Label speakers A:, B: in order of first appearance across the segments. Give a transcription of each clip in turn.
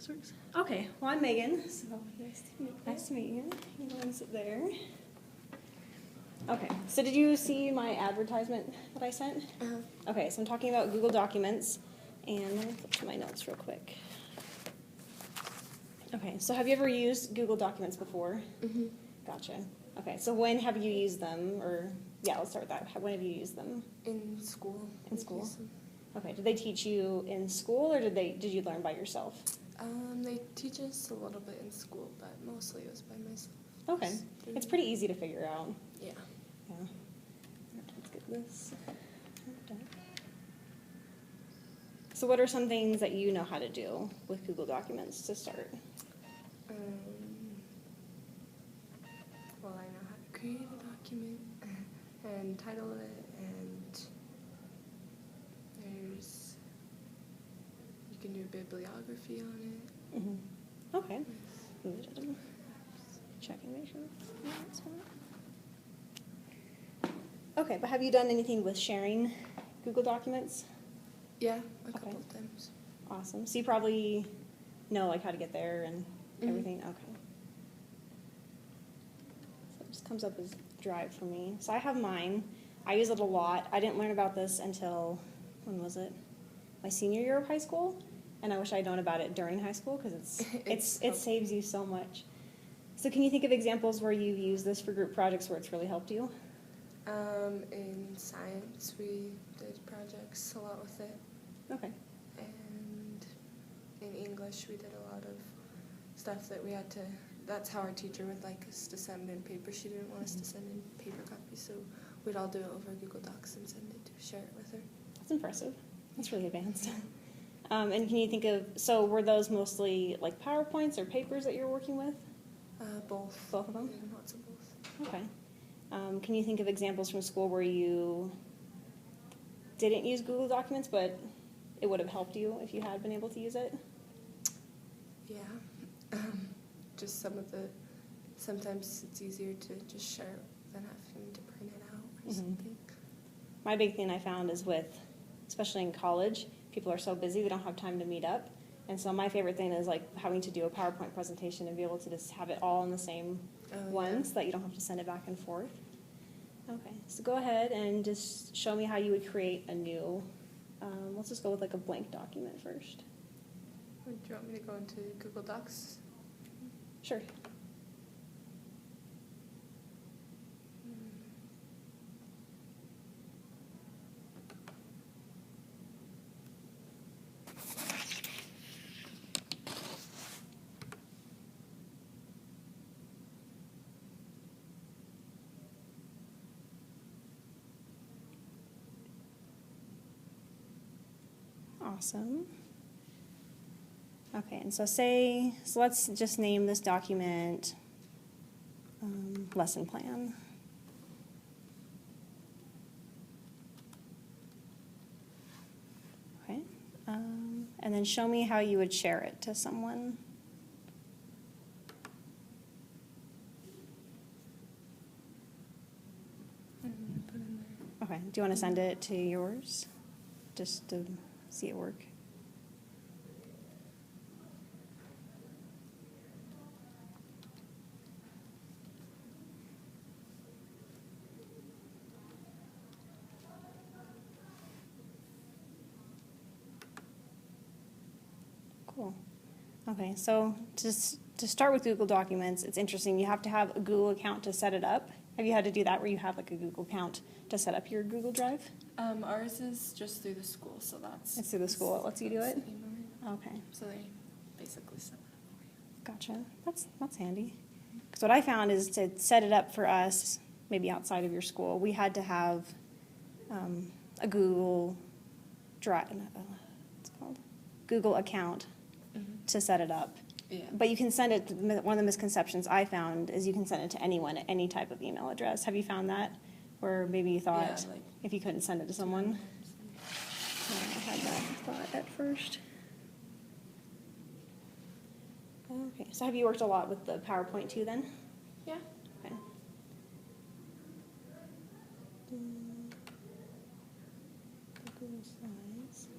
A: this works. Okay, well, I'm Megan, so nice to meet you. You go and sit there. Okay, so did you see my advertisement that I sent? Okay, so I'm talking about Google Documents, and let me flip to my notes real quick. Okay, so have you ever used Google Documents before?
B: Mm-hmm.
A: Gotcha. Okay, so when have you used them, or, yeah, let's start with that. When have you used them?
B: In school.
A: In school? Okay, did they teach you in school, or did you learn by yourself?
B: They teach us a little bit in school, but mostly it was by myself.
A: Okay, it's pretty easy to figure out.
B: Yeah.
A: Yeah. Let's get this. So what are some things that you know how to do with Google Documents to start?
B: Well, I know how to create a document and title it, and you can do bibliography on it.
A: Mm-hmm. Okay. Check and make sure. Yeah, that's fine. Okay, but have you done anything with sharing Google Documents?
B: Yeah, a couple of times.
A: Awesome. So you probably know like how to get there and everything? Okay. So it just comes up as Drive for me. So I have mine. I use it a lot. I didn't learn about this until, when was it? My senior year of high school. And I wish I'd known about it during high school because it saves you so much. So can you think of examples where you've used this for group projects where it's really helped you?
B: In science, we did projects a lot with it.
A: Okay.
B: And in English, we did a lot of stuff that we had to, that's how our teacher would like us to send in paper. She didn't want us to send in paper copies, so we'd all do it over Google Docs and share it with her.
A: That's impressive. That's really advanced. And can you think of, so were those mostly like PowerPoints or papers that you're working with?
B: Both.
A: Both of them?
B: Lots of both.
A: Okay. Can you think of examples from school where you didn't use Google Documents, but it would have helped you if you had been able to use it?
B: Yeah. Just sometimes it's easier to just share it than having to print it out or something.
A: My big thing I found is especially in college, people are so busy they don't have time to meet up. And so my favorite thing is like having to do a PowerPoint presentation and be able to just have it all in the same one so that you don't have to send it back and forth. Okay, so go ahead and just show me how you would create a new, let's just go with like a blank document first.
B: Do you want me to go into Google Docs?
A: Sure. Awesome. Okay, and so let's just name this document lesson plan. Okay, and then show me how you would share it to someone.
B: Put in there.
A: Okay, do you want to send it to yours just to see it work? Cool. Okay, so to start with Google Documents, it's interesting. You have to have a Google account to set it up. Have you had to do that where you have like a Google account to set up your Google Drive?
B: Ours is just through the school, so that's...
A: It's through the school. It lets you do it? Okay.
B: So they basically set it up for you.
A: Gotcha. That's handy. Because what I found is to set it up for us, maybe outside of your school, we had to have a Google Drive, what's it called? Google account to set it up.
B: Yeah.
A: But you can send it, one of the misconceptions I found is you can send it to anyone at any type of email address. Have you found that? Where maybe you thought if you couldn't send it to someone? I had that thought at first. Okay, so have you worked a lot with the PowerPoint too then?
B: Yeah.
A: Okay. Google Slides.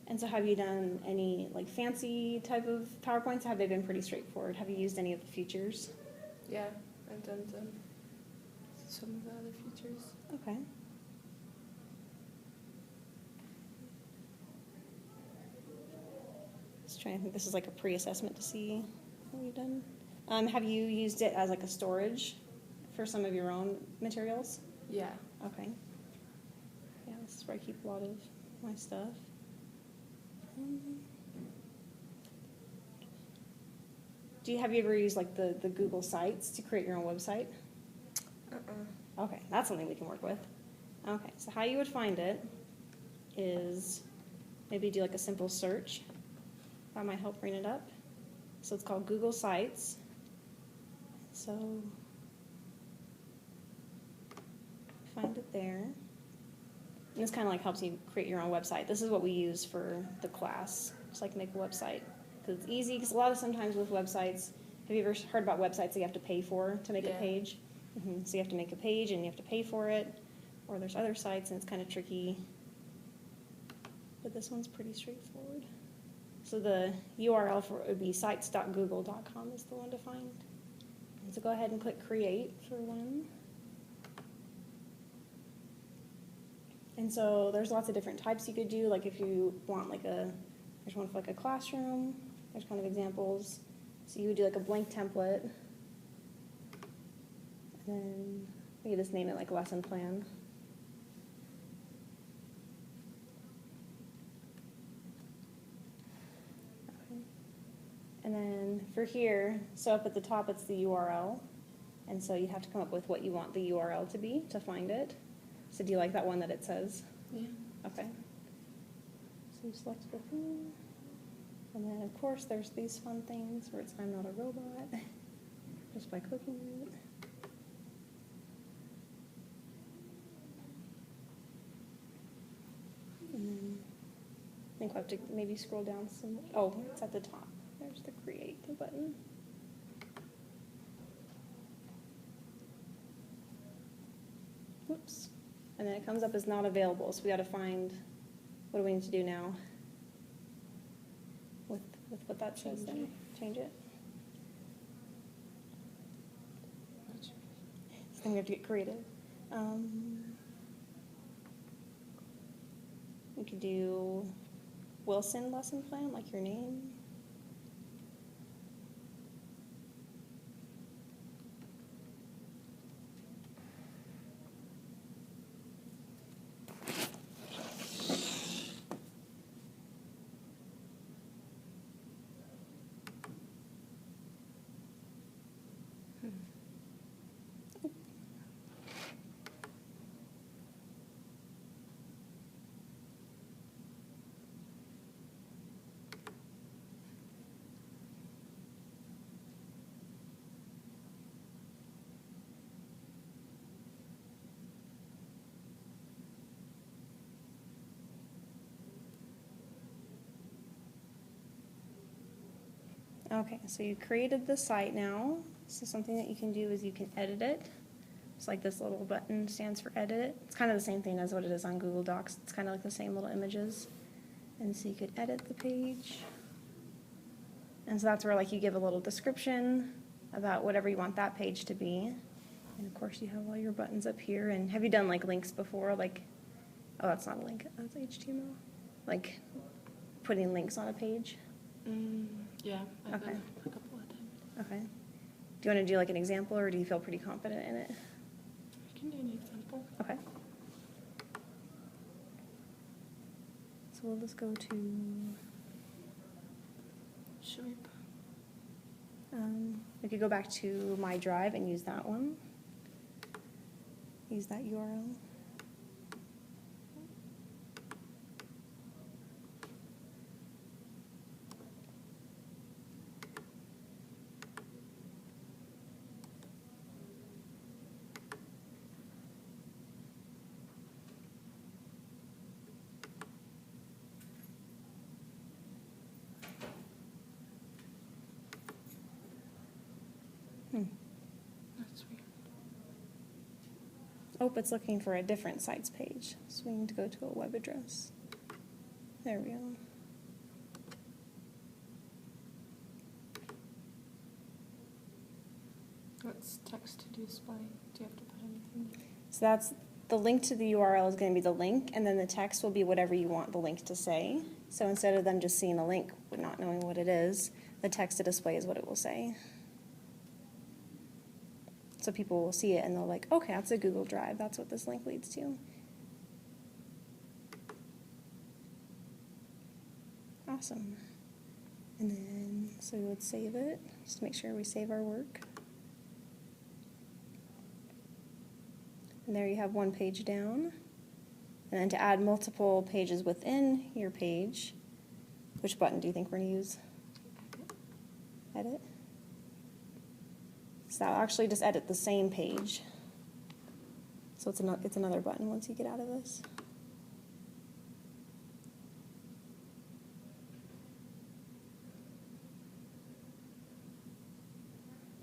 A: And so have you done any like fancy type of PowerPoints? Have they been pretty straightforward? Have you used any of the features?
B: Yeah, I've done some of the other features.
A: Okay. Just trying to think, this is like a pre-assessment to see what you've done. Have you used it as like a storage for some of your own materials?
B: Yeah.
A: Okay. Yeah, this is where I keep a lot of my stuff. Have you ever used like the Google Sites to create your own website? Okay, that's something we can work with. Okay, so how you would find it is maybe do like a simple search. That might help bring it up. So it's called Google Sites. So find it there. And this kind of like helps you create your own website. This is what we use for the class, just like make a website. Because it's easy, because a lot of sometimes with websites, have you ever heard about websites that you have to pay for to make a page? So you have to make a page and you have to pay for it. Or there's other sites and it's kind of tricky. But this one's pretty straightforward. So the URL for it would be sites.google.com is the one to find. And so go ahead and click create for one. And so there's lots of different types you could do. Like if you want like there's one for like a classroom. There's kind of examples. So you would do like a blank template. And then you could just name it like lesson plan. Okay. And then for here, so up at the top it's the URL. And so you have to come up with what you want the URL to be to find it. So do you like that one that it says?
B: Yeah.
A: Okay. So you select the thing. And then, of course, there's these fun things where it's I'm not a robot, just by clicking it. And then I think we'll have to maybe scroll down some. Oh, it's at the top. There's the create button. Whoops. And then it comes up as not available, so we got to find, what do we need to do now with what that says then? Change it? So then we have to get creative. We could do Wilson lesson plan, like your name. Okay, so you created the site now. So something that you can do is you can edit it. It's like this little button stands for edit it. It's kind of the same thing as what it is on Google Docs. It's kind of like the same little images. And so you could edit the page. And so that's where like you give a little description about whatever you want that page to be. And of course you have all your buttons up here. And have you done like links before? Like, oh, that's not a link, that's HTML. Like putting links on a page?
B: Yeah, I've
A: Okay.
B: done it a couple of times.
A: Okay. Do you want to do like an example or do you feel pretty confident in it?
B: I can do an example.
A: Okay. So we'll just go to,
B: Should we?
A: we could go back to My Drive and use that one. Use that URL.
B: That's weird.
A: Oh, it's looking for a different sites page. So we need to go to a web address. There we go.
B: What's text to display? Do you have to put anything?
A: So that's, the link to the URL is going to be the link, and then the text will be whatever you want the link to say. So instead of them just seeing a link but not knowing what it is, the text to display is what it will say. So people will see it and they'll like, okay, that's a Google Drive. That's what this link leads to. Awesome. And then, so we would save it, just to make sure we save our work. And there you have one page down. And then to add multiple pages within your page, which button do you think we're going to use? Edit. So that'll actually just edit the same page. So it's another button once you get out of this.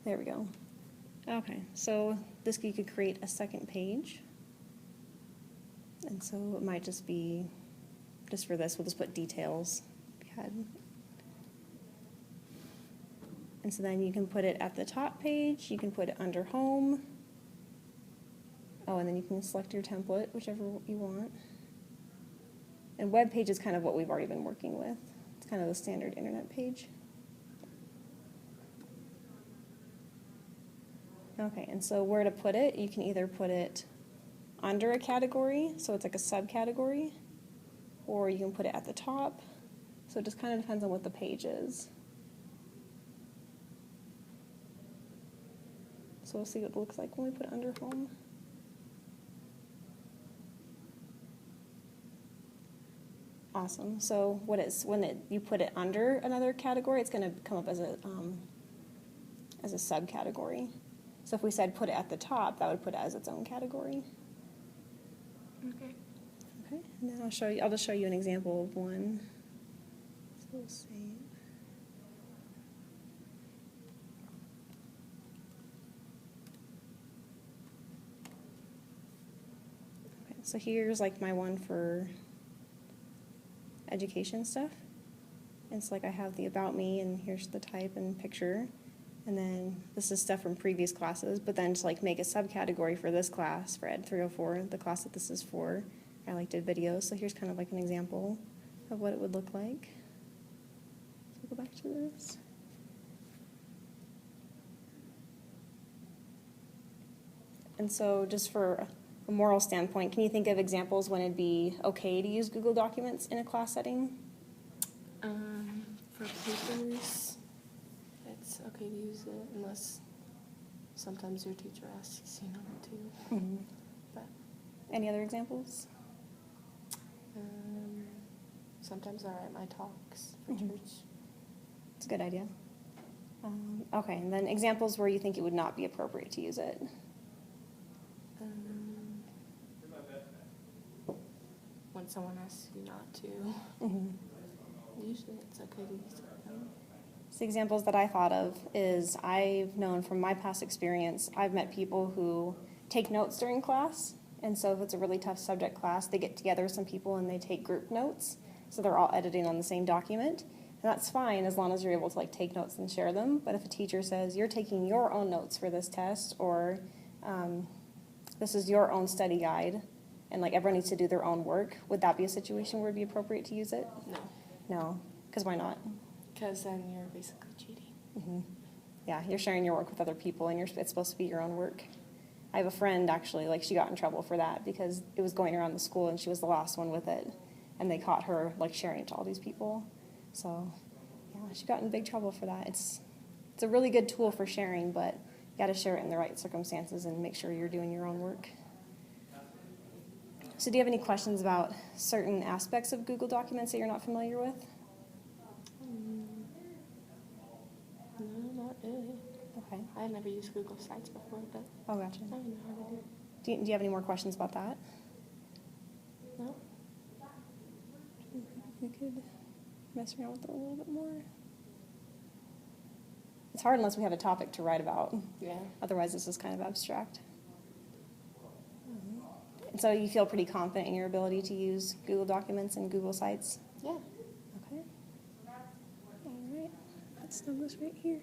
A: There we go. Okay, so this you could create a second page. And so it might just be, just for this, we'll just put details. And so then you can put it at the top page, you can put it under home. Oh, and then you can select your template, whichever you want. And web page is kind of what we've already been working with. It's kind of the standard internet page. Okay, and so where to put it, you can either put it under a category, so it's like a subcategory, or you can put it at the top. So it just kind of depends on what the page is. So we'll see what it looks like when we put it under home. Awesome. So when you put it under another category, it's going to come up as a subcategory. So if we said put it at the top, that would put it as its own category.
B: Okay.
A: Okay. And then I'll just show you an example of one. So we'll save. Okay. So here's like my one for education stuff. And it's like I have the about me, and here's the type and picture. And then this is stuff from previous classes, but then to like make a subcategory for this class, for Ed 304, the class that this is for, I like did videos. So here's kind of like an example of what it would look like. So go back to this. And so just for a moral standpoint, can you think of examples when it'd be okay to use Google Documents in a class setting?
B: For papers, it's okay to use it unless sometimes your teacher asks you not to.
A: Mm-hmm.
B: But
A: Any other examples?
B: sometimes I write my talks for
A: Mm-hmm.
B: church.
A: It's a good idea. Okay, and then examples where you think it would not be appropriate to use it.
B: When someone asks you not to,
A: Mm-hmm.
B: usually it's okay to use it.
A: So examples that I thought of is I've known from my past experience, I've met people who take notes during class. And so if it's a really tough subject class, they get together with some people and they take group notes. So they're all editing on the same document. And that's fine as long as you're able to like take notes and share them. But if a teacher says you're taking your own notes for this test, or this is your own study guide, and like everyone needs to do their own work, would that be a situation where it'd be appropriate to use it?
B: No,
A: No, because why not?
B: because then you're basically cheating.
A: Mm-hmm. Yeah, you're sharing your work with other people, and it's supposed to be your own work. I have a friend, actually, like she got in trouble for that because it was going around the school, and she was the last one with it, and they caught her like sharing it to all these people. So, yeah, she got in big trouble for that. It's a really good tool for sharing, but you got to share it in the right circumstances and make sure you're doing your own work. So do you have any questions about certain aspects of Google Documents that you're not familiar with?
B: No, not really.
A: Okay.
B: I had never used Google Sites before, but
A: Oh, gotcha.
B: I know how to do it.
A: Do you have any more questions about that?
B: No?
A: We could mess around with it a little bit more. It's hard unless we have a topic to write about.
B: Yeah.
A: Otherwise, this is kind of abstract. And so you feel pretty confident in your ability to use Google Documents and Google Sites?
B: Yeah.
A: Okay. All right. Let's stop this right here.